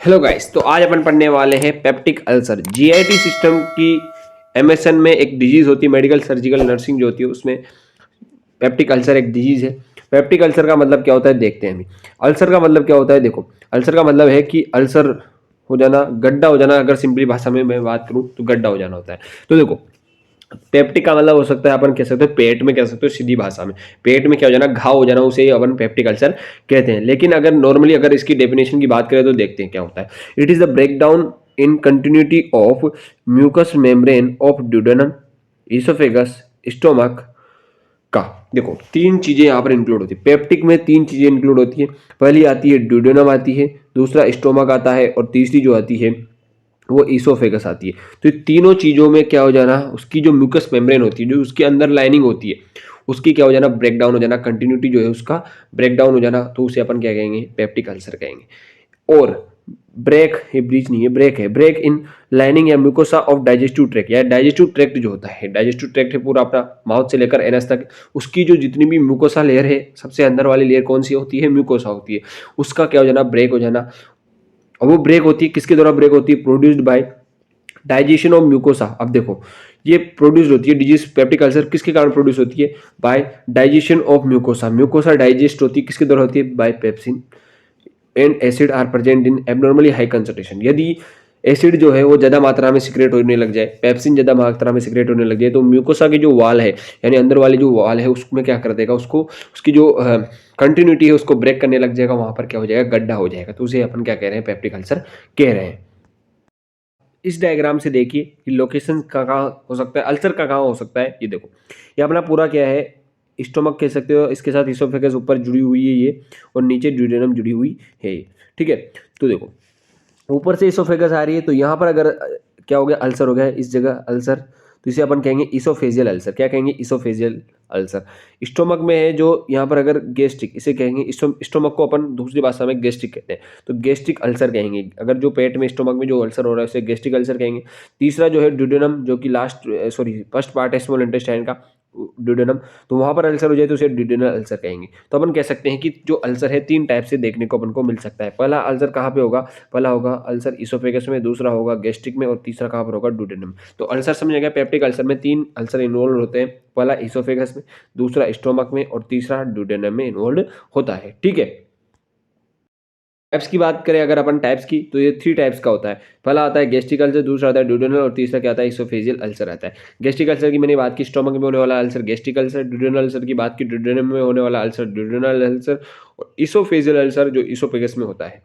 Hello guys, तो आज अपन पढ़ने वाले हैं पेप्टिक अल्सर। जीआईटी सिस्टम की एमएसएन में एक डिजीज होती है, मेडिकल सर्जिकल नर्सिंग जो होती है उसमें पेप्टिक अल्सर एक डिजीज है। पेप्टिक अल्सर का मतलब क्या होता है देखते हैं अभी। अल्सर का मतलब क्या होता है देखो, अल्सर का मतलब है कि अल्सर हो जाना, गड्ढा हो जाना। अगर सिंपली भाषा में मैं बात करूं तो गड्ढा हो जाना होता है। तो देखो, पेप्टिक का मतलब हो सकता है, अपन कह सकते हो पेट में, कह सकते हो सीधी भाषा में पेट में क्या हो जाना, घाव हो जाना, उसे अपन पेप्टिक अल्सर कहते हैं। लेकिन अगर नॉर्मली अगर इसकी डेफिनेशन की बात करें तो देखते हैं क्या होता है। It is the breakdown in continuity of mucous membrane of duodenum, oesophagus, stomach का। देखो, तीन चीजें यहाँ पर इंक्लूड होती है। पेप्टिक में तीन चीजें इंक्लूड होती है। पहली आती है ड्यूडेनम आती है, दूसरा स्टोमक आता है, और तीसरी जो आती है वो ईसोफेगस आती है। तो ये तीनों चीजों में क्या हो जाना, उसकी जो म्यूकस मेम्ब्रेन होती है, जो उसके अंदर लाइनिंग होती है, उसकी क्या हो जाना, ब्रेक डाउन हो जाना, कंटिन्यूटी जो है उसका ब्रेक डाउन हो जाना। तो उसे अपन क्या कहेंगे, पेप्टिक अल्सर कहेंगे। और ब्रेक, ये ब्रीच नहीं है, ब्रेक है, ब्रेक इन लाइनिंग या म्यूकोसा ऑफ डाइजेस्टिव ट्रैक्ट। या डाइजेस्टिव ट्रैक्ट जो होता है, डाइजेस्टिव ट्रैक्ट है पूरा अपना, माउथ से लेकर एनस तक, उसकी जो जितनी भी म्यूकोसा लेयर है, सबसे अंदर वाली लेयर कौन सी होती है, म्यूकोसा होती है। उसका क्या हो जाना, ब्रेक हो जाना। और वो ब्रेक होती है किसके द्वारा ब्रेक होती है, produced by digestion of mucosa. अब देखो, ये प्रोड्यूस होती है डिजीज पेप्टिक अल्सर किसके कारण प्रोड्यूस होती है, by digestion of mucosa. Mucosa digest होती है किसके द्वारा होती है, by pepsin and acid are present in abnormally high concentration. यदि एसिड जो है वो ज्यादा मात्रा में सिक्रेट होने लग जाए, पेप्सिन ज्यादा मात्रा में सिक्रेट होने लग जाए, तो म्यूकोसा की जो वाल है, यानी अंदर वाली जो वाल है, उसमें क्या कर देगा, उसको उसकी जो कंटिन्यूटी है उसको ब्रेक करने लग जाएगा। वहां पर क्या हो जाएगा, गड्ढा हो जाएगा। तो उसे अपन क्या कह रहे हैं, पेप्टिक अल्सर कह रहे हैं। इस डायग्राम से देखिए कि लोकेशन कहाँ हो सकता है, अल्सर का कहाँ हो सकता है। ये देखो, ये अपना पूरा क्या है, स्टोमक कह सकते हो, इसके साथ इसोफेगस ऊपर जुड़ी हुई है ये, और नीचे ड्यूडेनम जुड़ी हुई है ये। ठीक है, तो देखो ऊपर से इसोफेगस आ रही है, तो यहाँ पर अगर क्या हो गया, अल्सर हो गया है, इस जगह अल्सर, तो इसे अपन कहेंगे इसोफेजियल अल्सर। क्या कहेंगे, इसोफेजियल अल्सर। स्टोमक में है जो यहाँ पर अगर गैस्ट्रिक, इसे कहेंगे स्टोमक को अपन दूसरी भाषा में गैस्ट्रिक कहते हैं, तो गैस्ट्रिक अल्सर कहेंगे। अगर जो पेट में, स्टोमक में जो अल्सर हो रहा है उसे गैस्ट्रिक अल्सर कहेंगे। तीसरा जो है ड्यूडेनम, जो कि लास्ट सॉरी फर्स्ट पार्ट है स्मॉल इंटेस्टाइन का, ड्यूडेनम, तो वहां पर अल्सर हो जाए तो उसे ड्यूडेनल अल्सर कहेंगे। तो अपन कह सकते हैं कि जो अल्सर है तीन टाइप से देखने को अपन को मिल सकता है। पहला अल्सर कहाँ पे होगा, पहला होगा अल्सर इसोफेगस में, दूसरा होगा गैस्ट्रिक में, और तीसरा कहाँ पर होगा, ड्यूडेनम। तो अल्सर समझिएगा, पेप्टिक अल्सर में तीन अल्सर इन्वॉल्व होते हैं। पहला इसोफेगस में, दूसरा स्टोमक में, और तीसरा ड्यूडेनम में इन्वॉल्व होता है। ठीक है, टाइप्स की बात करें अगर अपन टाइप्स की, तो ये थ्री टाइप्स का होता है। पहला आता है गैस्ट्रिक अल्सर, दूसरा आता है ड्यूडेनल, और तीसरा क्या आता है, इसोफेजियल अल्सर आता है। गैस्ट्रिक अल्सर की मैंने बात की, स्टोमक में होने वाला ulcer gastric ulcer. Duodenal ulcer की बात की, ड्यूडेनम में होने वाला अल्सर ड्यूडेनल अल्सर। और इसोफेजियल अल्सर जो इसोफेगस में होता है।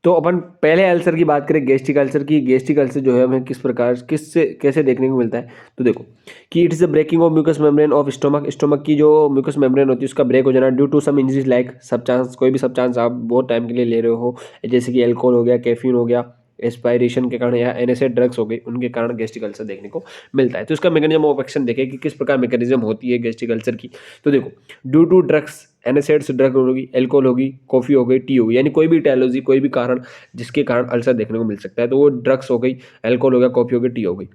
तो अपन पहले अल्सर की बात करें, गैस्ट्रिक अल्सर की। गैस्ट्रिक अल्सर जो है हमें किस प्रकार, किससे कैसे देखने को मिलता है, तो देखो कि it is the breaking of mucous membrane of stomach. Stomach की जो म्यूकस मेम्ब्रेन होती है उसका ब्रेक हो जाना due to some injuries, like सब चांस, कोई भी सब चांस आप बहुत टाइम के लिए ले रहे हो, जैसे कि एल्कोहल हो गया, कैफीन हो गया, एस्पायरेशन के कारण, या एनएसए ड्रग्स हो गई, उनके कारण गैस्ट्रिक अल्सर देखने को मिलता है। तो इसका मैकेनिज्म ऑफ एक्शन देखें कि किस प्रकार मैकेनिज्म होती है गैस्ट्रिक अल्सर की। तो देखो, due to drugs, NSAIDs drug होगी, एल्कोहल होगी, कॉफी हो गई, टी हो गई, यानी कोई भी इटालॉजी, कोई भी कारण जिसके कारण अल्सर देखने को मिल सकता है। तो वो ड्रग्स हो गई, एल्कोहल हो गया, कॉफी हो गई, टी हो गई।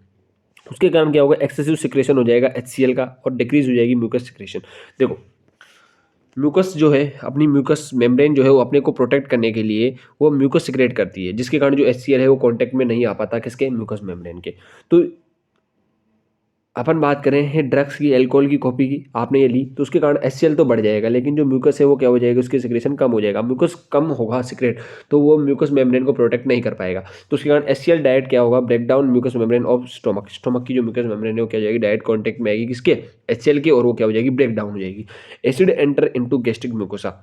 उसके कारण क्या होगा, एक्सेसिव सिक्रेशन हो जाएगा HCl का, और डिक्रीज हो जाएगी म्यूकस सिक्रेशन। देखो, म्यूकस जो है, अपनी म्यूकस मेम्ब्रेन जो है वो अपने को प्रोटेक्ट करने के लिए वो म्यूकस सिक्रेट करती है, जिसके कारण जो HCl है वो कांटेक्ट में नहीं आ पाता किसके, म्यूकस मेम्ब्रेन के। तो अपन बात करें हैं ड्रग्स की, एल्कोहल की, कॉफी की, आपने ये ली तो उसके कारण HCl तो बढ़ जाएगा, लेकिन जो म्यूकस है वो क्या हो जाएगा, उसकी सिक्रेशन कम हो जाएगा। म्यूकस कम होगा सिक्रेट, तो वो म्यूकस मेम्ब्रेन को प्रोटेक्ट नहीं कर पाएगा। तो उसके कारण HCl डायरेक्ट क्या होगा, break down mucous membrane of stomach. Stomach की जो म्यूकस मेम्ब्रेन है वो क्या हो जाएगी, डायरेक्ट कॉन्टेक्ट में आएगी किसके, HCl के, और वो क्या हो जाएगी, ब्रेक डाउन हो जाएगी। Acid enter into gastric mucosa,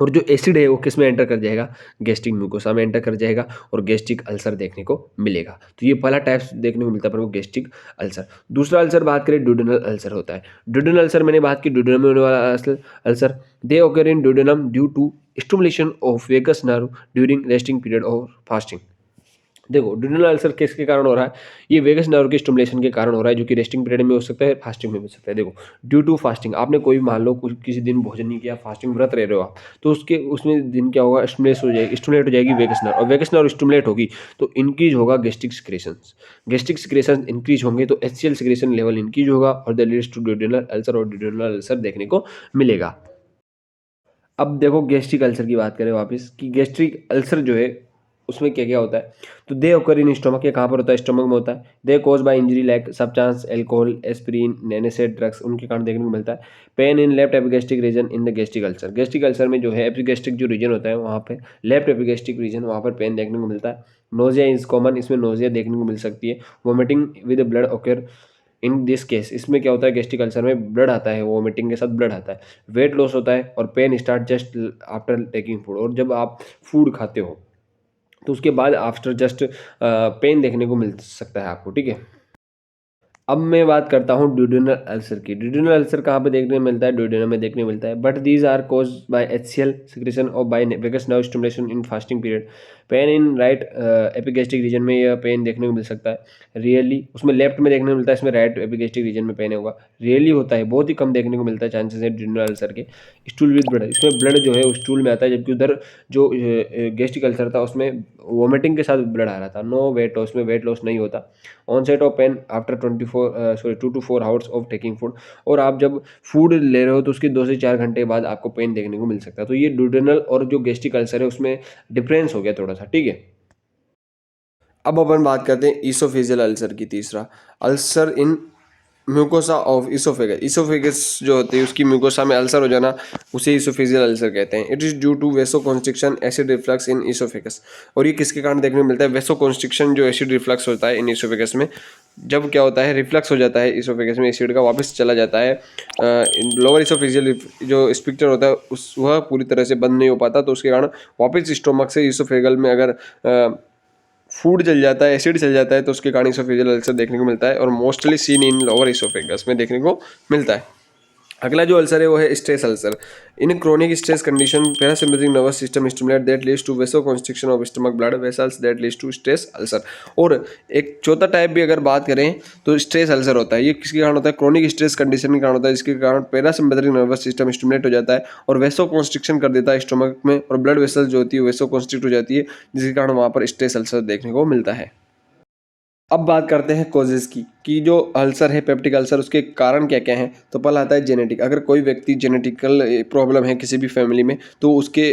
और जो एसिड है वो किस में एंटर कर जाएगा, गैस्ट्रिक म्यूकोसा में एंटर कर जाएगा, और गैस्ट्रिक अल्सर देखने को मिलेगा। तो ये पहला टाइप देखने को मिलता है अपन को, गैस्ट्रिक अल्सर। दूसरा अल्सर बात करें, ड्यूडेनल अल्सर होता है। ड्यूडेनल अल्सर मैंने बात की, ड्यूडेनम में होने वाला ulcer, they occur in duodenum due to stimulation of vagus nerve during resting period और फास्टिंग। देखो, ड्यूडेनल अल्सर किसके कारण हो रहा है, ये वेगस नर्व के स्टिमुलेशन के कारण हो रहा है, जो कि रेस्टिंग पीरियड में हो सकता है, फास्टिंग में हो सकता है। देखो, ड्यू टू फास्टिंग, आपने कोई मान लो कुछ किसी दिन भोजन नहीं किया, फास्टिंग व्रत रह रहे हो आप, तो उसके उसमें दिन क्या होगा, स्टिमुलेट हो जाएगी वेगस नर्व, और वेगस नर्व स्टिमुलेट होगी तो इंक्रीज होगा gastric secretion. Gastric secretion increase होंगे तो HCl सिक्रेशन लेवल इंक्रीज होगा, और the leads to duodenal ulcer, और ड्यूडेनल अल्सर देखने को मिलेगा। अब देखो गैस्ट्रिक अल्सर की बात करें वापस कि गैस्ट्रिक अल्सर जो है उसमें क्या क्या होता है। तो दे ओकर इन स्टोमक, ये कहाँ पर होता है, स्टोमक में होता है। They cause by injury like substance alcohol aspirin NSAID drugs, उनके कारण देखने को मिलता है। Pain in left epigastric region in the gastric ulcer, gastric ulcer में जो है एपिगैस्ट्रिक जो रीजन होता है वहाँ पे लेफ्ट एपिगैस्ट्रिक रीजन, वहाँ पर पेन देखने को मिलता है। नोजिया इज कॉमन, इसमें नोजिया देखने को मिल सकती है। वोमिटिंग विद ब्लड ओकर इन दिस केस, इसमें क्या होता है गैस्ट्रिक अल्सर में ब्लड आता है, वोमिटिंग के साथ ब्लड आता है। वेट लॉस होता है और pain start just after taking food, और जब आप फूड खाते हो तो उसके बाद आफ्टर जस्ट पेन देखने को मिल सकता है आपको, ठीक है। अब मैं बात करता हूँ ड्यूडेनल अल्सर की। ड्यूडेनल अल्सर कहाँ पे देखने में मिलता है, ड्यूडेनम में देखने को मिलता है। But these are cause by HCl secretion और by vagus nerve stimulation in fasting period. Pain in right epigastric region में यह पेन देखने को मिल सकता है। रियरली उसमें लेफ्ट में देखने को मिलता है, इसमें राइट एपिगैस्ट्रिक रीजन में पेन होगा। रियरली होता है, बहुत ही कम देखने को मिलता है चांसेस है ड्यूडेनल अल्सर के। स्टूल विद ब्लड, इसमें ब्लड जो है उस स्टूल में आता है, जबकि उधर जो गैस्ट्रिक अल्सर था उसमें वोमिटिंग के साथ ब्लड आ रहा था। नो वेट लॉस, में वेट लॉस नहीं होता। Onset of pain after 2 to 4 hours of taking food, और आप जब फूड ले रहे हो तो उसके 2 से 4 घंटे बाद आपको पेन देखने को मिल सकता है। तो ये ड्यूडेनल और जो गैस्ट्रिक अल्सर है उसमें डिफरेंस हो गया थोड़ा सा, ठीक है। अब अपन बात करते हैं ईसोफेजियल अल्सर की। तीसरा, ulcer in mucosa of oesophagus, oesophagus जो होती है उसकी म्यूकोसा में अल्सर हो जाना, उसे ईसोफेजियल अल्सर कहते हैं। It is due to vasoconstriction acid reflux in oesophagus, और ये किसके कारण देखने को मिलता है, वेसो कॉन्स्ट्रिक्शन जो एसिड रिफ्लक्स होता है इन ईसोफेगस में। जब क्या होता है, रिफ्लक्स हो जाता है ईसोफेगस में, एसिड का वापस चला जाता है लोअर ईसोफेजियल जो स्पिक्टर होता है उस वह पूरी तरह से बंद नहीं हो पाता, तो उसके कारण वापस स्टोमक से ईसोफेगल में अगर फूड चल जाता है, एसिड चल जाता है, तो उसके कारण इसोफेजियल अल्सर देखने को मिलता है, और mostly seen in lower oesophagus में देखने को मिलता है। अगला जो अल्सर है वो है stress ulcer. In chronic stress condition parasympathetic nervous system stimulate that leads to vasoconstriction of stomach blood vessels that leads to stress ulcer. और एक चौथा टाइप भी अगर बात करें तो स्ट्रेस अल्सर होता है। ये किसके कारण होता है, क्रोनिक स्ट्रेस कंडीशन के कारण होता है, जिसके कारण पैरासिम्पैथेटिक नर्वस सिस्टम स्टिमुलेट हो जाता है और वेसो कॉन्स्ट्रिक्शन कर देता है स्टमक में, और ब्लड वेसल्स जो होती है वेसो कॉन्स्ट्रिक्ट हो जाती है, जिसके कारण वहाँ पर स्ट्रेस अल्सर देखने को मिलता है। अब बात करते हैं कॉजेज़ की कि जो अल्सर है पेप्टिक अल्सर उसके कारण क्या क्या हैं। तो पहला आता है जेनेटिक। अगर कोई व्यक्ति जेनेटिकल प्रॉब्लम है किसी भी फैमिली में तो उसके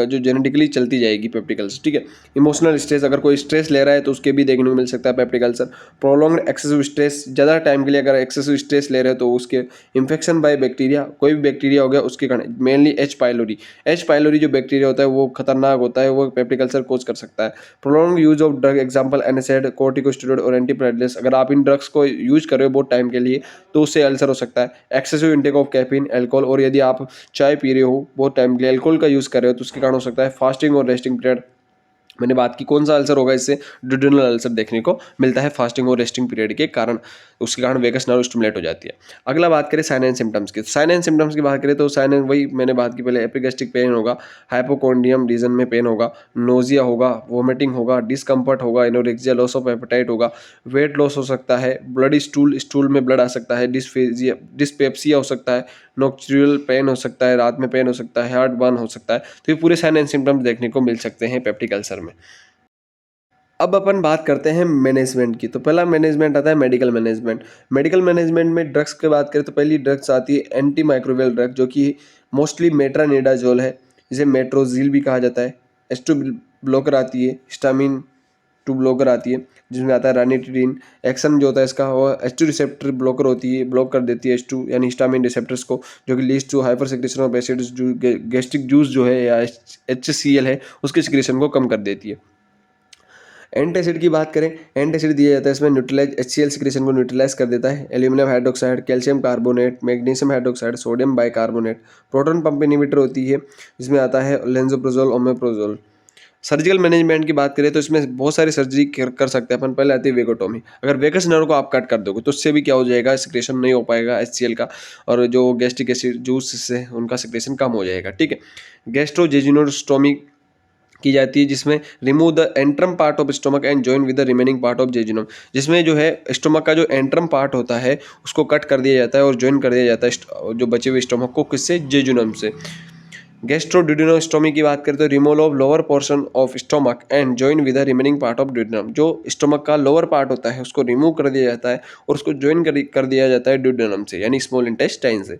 जो जेनेटिकली चलती जाएगी पेप्टिक अल्सर, ठीक है। इमोशनल स्ट्रेस, अगर कोई स्ट्रेस ले रहा है तो उसके भी देखने को मिल सकता है peptic ulcer. Prolonged excessive stress, ज़्यादा टाइम के लिए अगर एक्सेसिव स्ट्रेस ले रहे हो तो उसके इन्फेक्शन बाय बैक्टीरिया, कोई भी बैक्टीरिया हो गया उसके कारण, mainly H pylori. H pylori जो बैक्टीरिया होता है वो खतरनाक होता है, वो पेप्टिक अल्सर कोज कर सकता है। Prolonged use of drug example NSAID corticosteroid और एंटीप्लेटलेट्स, अगर आप इन ड्रग्स को यूज कर रहे हो बहुत टाइम के लिए तो उससे अल्सर हो सकता है। Excessive intake of caffeine alcohol, और यदि आप चाय पी रहे हो बहुत टाइम के लिए, अल्कोहल का यूज कर रहे हो तो उसके कारण हो सकता है। फास्टिंग और रेस्टिंग पीरियड, मैंने बात की कौन सा अल्सर होगा, इससे ड्यूडेनल अल्सर देखने को मिलता है फास्टिंग और रेस्टिंग पीरियड के कारण, उसके कारण वेगस नर्व स्टिमुलेट हो जाती है। अगला बात करें साइन एंड सिम्टम्स की। साइन एंड सिम्टम्स की बात करें तो साइन एंड वही मैंने बात की पहले, एपिगैस्ट्रिक पेन होगा, हाइपोकॉन्ड्रियम रीजन में पेन होगा, नोजिया होगा, वोमिटिंग होगा, डिस्कम्फर्ट होगा, एनोरेक्सिया, लॉस ऑफ एपेटाइट होगा, वेट लॉस हो सकता है, ब्लडी स्टूल, स्टूल में ब्लड आ सकता है, डिस्फेजिया डिस्पेप्सिया हो सकता है, नोक्चुरल पेन हो सकता है, रात में पेन हो सकता है, हार्ट बर्न हो सकता है। तो ये पूरे साइन एंड सिम्टम्स देखने को मिल सकते हैं पेप्टिक अल्सर में। अब अपन बात करते हैं मैनेजमेंट की। तो पहला मैनेजमेंट आता है मेडिकल मैनेजमेंट। मेडिकल मैनेजमेंट में ड्रग्स की बात करें तो पहली ड्रग्स आती है एंटी माइक्रोबियल ड्रग, जो कि मोस्टली मेट्रानिडाजोल है, जिसे मेट्रोजील भी कहा जाता है। H2 ब्लॉकर आती है, हिस्टामिन 2 ब्लॉकर आती है, जिसमें आता है रानिटिडीन। एक्शन जो होता है इसका वो H2 रिसेप्टर ब्लॉकर होती है, ब्लॉक कर देती है H2 यानी हिस्टामिन रिसेप्टर्स को, जो कि leads to hypersecretion of acids, जो गैस्ट्रिक जूस जो है या HCl है उसके सिक्रेशन को कम कर देती है। एंटासिड की बात करें, एंटासिड दिया जाता है इसमें न्यूट्रलाइज HCl सिक्रेशन को न्यूट्रलाइज कर देता है। Aluminium hydroxide, calcium carbonate, magnesium hydroxide, sodium bicarbonate. Proton pump inhibitor होती है, जिसमें आता है लेंसोप्रोजोल, ओमेप्रोजोल। सर्जिकल मैनेजमेंट की बात करें तो इसमें बहुत सारी सर्जरी कर सकते हैं अपन। पहले आती है वेगोटोमी। अगर वेगस नर्व को आप कट कर दोगे तो उससे भी क्या हो जाएगा, सिक्रेशन नहीं हो पाएगा HCl का, और जो गैस्ट्रिक एसिड जूस से उनका सिक्रेशन कम हो जाएगा, ठीक है। गैस्ट्रोजेजुनोस्टोमी की जाती है, जिसमें remove the antrum part of stomach and join with the remaining part of jejunum, जिसमें जो है स्टोमक का जो एंट्रम पार्ट होता है उसको कट कर दिया जाता है और जॉइन कर दिया जाता है जो बचे हुए स्टोमक को, किससे, जेजुनम से। गैस्ट्रोड्यूडेनोस्टोमी की बात करें तो removal of lower portion of stomach and join with the remaining part of duodenum, जो स्टोमक का लोअर पार्ट होता है उसको रिमूव कर दिया जाता है और उसको जॉइन कर दिया जाता है ड्यूडेनम से यानी स्मॉल इंटेस्टाइन से।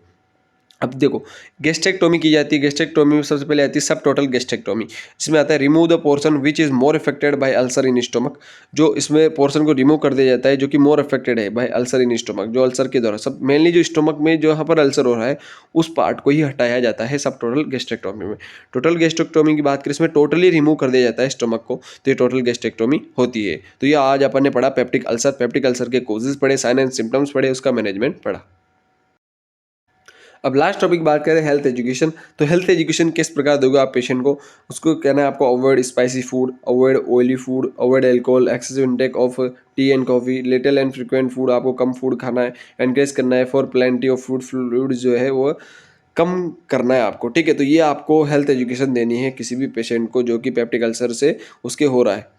अब देखो, गैस्ट्रेक्टोमी की जाती है। गैस्ट्रेक्टोमी में सबसे पहले आती है सब टोटल गैस्ट्रेक्टोमी। इसमें आता है remove the portion which is more affected by ulcer in stomach. जो इसमें पोर्शन को रिमूव कर दिया जाता है जो कि मोर अफेक्टेड है बाय अल्सर इन स्टोमक, जो अल्सर के दौरान सब मेनली जो स्टोमक में जो यहाँ पर अल्सर हो रहा है उस पार्ट को ही हटाया जाता है सब टोटल गैस्ट्रेक्टोमी में। टोटल गैस्ट्रेक्टोमी की बात करें, इसमें टोटली रिमूव कर दिया जाता है स्टोमक को, तो ये टोटल गैस्ट्रेक्टोमी होती है। तो ये आज अपन ने पढ़ा पेप्टिक अल्सर। पेप्टिक अल्सर के कोजेज पढ़े, साइन एंड सिम्टम्स पढ़े, उसका मैनेजमेंट पढ़ा। अब लास्ट टॉपिक बात करें हेल्थ एजुकेशन। तो हेल्थ एजुकेशन किस प्रकार दोगे आप पेशेंट को, उसको कहना है आपको avoid spicy food, avoid oily food, avoid alcohol, excessive intake of T and coffee, little and frequent food, आपको कम फूड खाना है, एनकरेज करना है for plenty of food fluid जो है वो कम करना है आपको। ठीक है, तो ये आपको हेल्थ एजुकेशन देनी है किसी भी पेशेंट को जो कि पेप्टिक अल्सर से उसके हो रहा है।